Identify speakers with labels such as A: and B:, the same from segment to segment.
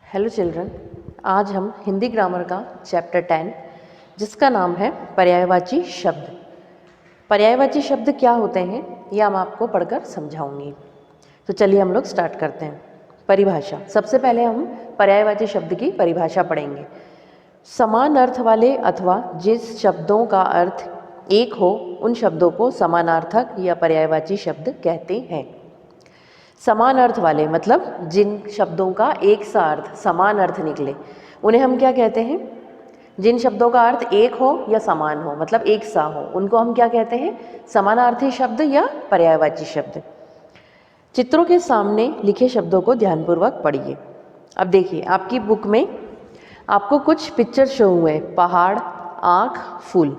A: Hello children, आज हम Hindi grammar का चैप्टर 10 जिसका नाम है पर्यायवाची शब्द। पर्यायवाची शब्द क्या होते हैं ये हम आपको पढ़कर समझाऊंगी। तो चलिए हम लोग स्टार्ट करते हैं। परिभाषा, सबसे पहले हम पर्यायवाची शब्द की परिभाषा पढ़ेंगे। समान अर्थ वाले अथवा जिस शब्दों का अर्थ एक हो उन शब्दों को समानार्थक या पर्यायवाची शब्द कहते हैं। समान अर्थ वाले मतलब जिन शब्दों का एक सा अर्थ समान अर्थ निकले उन्हें हम क्या कहते हैं। जिन शब्दों का अर्थ एक हो या समान हो मतलब एक सा हो उनको हम क्या कहते हैं, समानार्थी शब्द या पर्यायवाची शब्द। चित्रों के सामने लिखे शब्दों को ध्यानपूर्वक पढ़िए। अब देखिए आपकी बुक में आपको कुछ पिक्चर शो हुए, पहाड़, आँख, फूल,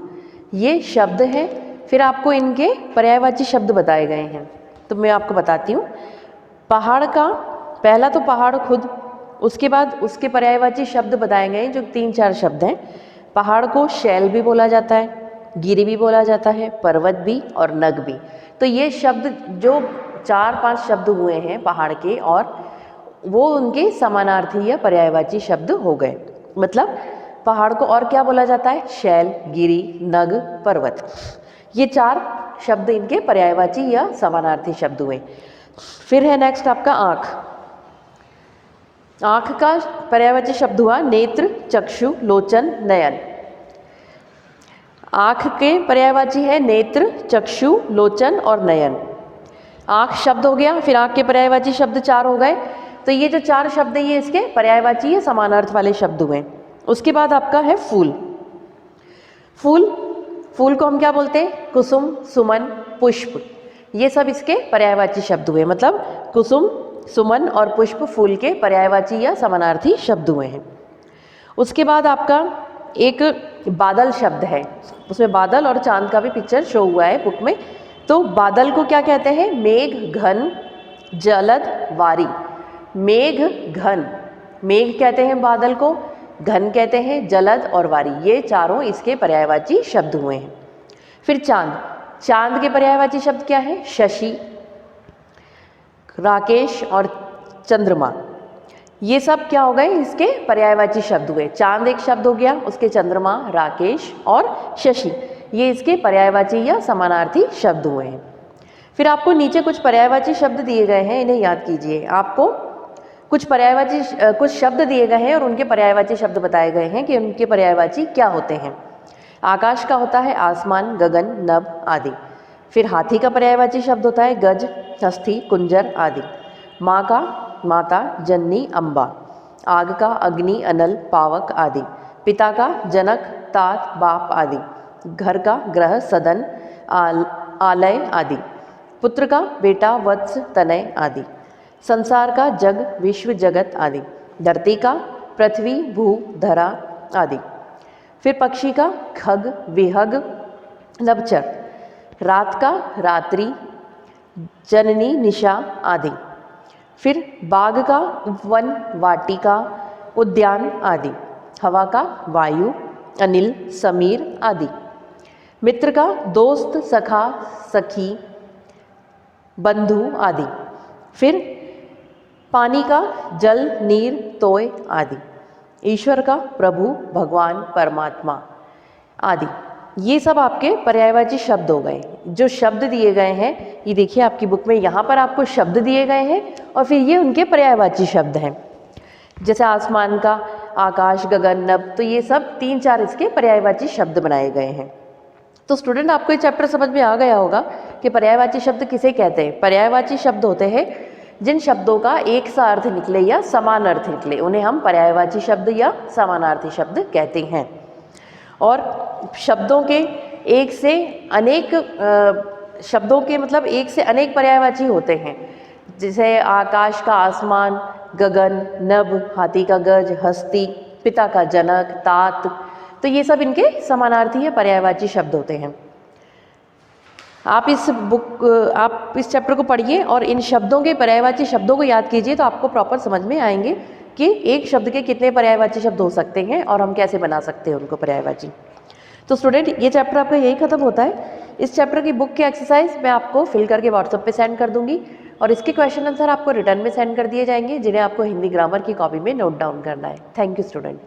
A: ये शब्द हैं। फिर आपको इनके पर्यायवाची शब्द बताए गए हैं। तो मैं आपको बताती हूँ। पहाड़ का पहला तो पहाड़ खुद, उसके बाद उसके पर्यायवाची शब्द बताए गए जो 3-4 शब्द हैं। पहाड़ को शैल भी बोला जाता है, गिरी भी बोला जाता है, पर्वत भी और नग भी। तो ये शब्द जो 4-5 शब्द हुए हैं पहाड़ के, और वो उनके समानार्थी या पर्यायवाची शब्द हो गए। मतलब पहाड़ को और क्या बोला जाता है, शैल, गिरी, नग, पर्वत। ये 4 शब्द इनके पर्यायवाची या समानार्थी शब्द हुए। फिर है नेक्स्ट आपका आँख। आँख का पर्यायवाची शब्द हुआ नेत्र, चक्षु, लोचन, नयन। आँख के पर्यायवाची है नेत्र, चक्षु, लोचन और नयन। आँख शब्द हो गया। फिर आँख के पर्यायवाची शब्द 4 हो गए। तो ये जो 4 शब्द है ये इसके पर्यायवाची या समानार्थ वाले शब्द हुए। उसके बाद आपका है फूल। फूल को हम क्या बोलते हैं, कुसुम, सुमन, पुष्प। ये सब इसके पर्यायवाची शब्द हुए। मतलब कुसुम, सुमन और पुष्प फूल के पर्यायवाची या समानार्थी शब्द हुए हैं। उसके बाद आपका एक बादल शब्द है। उसमें बादल और चांद का भी पिक्चर शो हुआ है बुक में। तो बादल को क्या कहते हैं, मेघ, घन, जलद, वारी। मेघ, घन, मेघ कहते हैं बादल को, घन कहते हैं, जलद और वारी। ये चारों इसके पर्यायवाची शब्द हुए हैं। फिर चांद के पर्यायवाची शब्द क्या है, शशि, राकेश और चंद्रमा। ये सब क्या हो गए, इसके पर्यायवाची शब्द हुए। चांद एक शब्द हो गया, उसके चंद्रमा, राकेश और शशि ये इसके पर्यायवाची या समानार्थी शब्द हुए हैं। फिर आपको नीचे कुछ पर्यायवाची शब्द दिए गए हैं, इन्हें याद कीजिए। आपको कुछ शब्द दिए गए हैं और उनके पर्यायवाची शब्द बताए गए हैं कि उनके पर्यायवाची क्या होते हैं। आकाश का होता है आसमान, गगन, नभ आदि। फिर हाथी का पर्यायवाची शब्द होता है गज, हस्ती, कुंजर आदि। माँ का माता, जननी, अम्बा। आग का अग्नि, अनल, पावक आदि। पिता का जनक, तात, बाप आदि। घर का गृह, सदन, आलय आदि। पुत्र का बेटा, वत्स, तनय आदि। संसार का जग, विश्व, जगत आदि। धरती का पृथ्वी, भू, धरा आदि। फिर पक्षी का खग, विहग, नभचर। रात का रात्रि, जननी, निशा आदि। फिर बाग का वन, वाटिका, उद्यान आदि। हवा का वायु, अनिल, समीर आदि। मित्र का दोस्त, सखा, सखी, बंधु आदि। फिर पानी का जल, नीर, तोय आदि। ईश्वर का प्रभु, भगवान, परमात्मा आदि। ये सब आपके पर्यायवाची शब्द हो गए। जो शब्द दिए गए हैं ये देखिए आपकी बुक में, यहाँ पर आपको शब्द दिए गए हैं और फिर ये उनके पर्यायवाची शब्द हैं। जैसे आसमान का आकाश, गगन, नभ, तो ये सब 3-4 इसके पर्यायवाची शब्द बनाए गए हैं। तो स्टूडेंट आपको ये चैप्टर समझ में आ गया होगा कि पर्यायवाची शब्द किसे कहते हैं। पर्यायवाची शब्द होते हैं जिन शब्दों का एक सा अर्थ निकले या समान अर्थ निकले उन्हें हम पर्यायवाची शब्द या समानार्थी शब्द कहते हैं। और शब्दों के एक से अनेक शब्दों के मतलब एक से अनेक पर्यायवाची होते हैं। जैसे आकाश का आसमान, गगन, नभ, हाथी का गज, हस्ती, पिता का जनक, तात, तो ये सब इनके समानार्थी या पर्यायवाची शब्द होते हैं। आप इस चैप्टर को पढ़िए और इन शब्दों के पर्यायवाची शब्दों को याद कीजिए तो आपको प्रॉपर समझ में आएंगे कि एक शब्द के कितने पर्यायवाची शब्द हो सकते हैं और हम कैसे बना सकते हैं उनको पर्यायवाची। तो स्टूडेंट ये चैप्टर आपका यही खत्म होता है। इस चैप्टर की बुक की एक्सरसाइज मैं आपको फिल करके व्हाट्सएप पे सेंड कर दूंगी। और इसके क्वेश्चन आंसर आपको रिटर्न में सेंड कर दिए जाएंगे, जिन्हें आपको हिंदी ग्रामर की कॉपी में नोट डाउन करना है। Thank you student.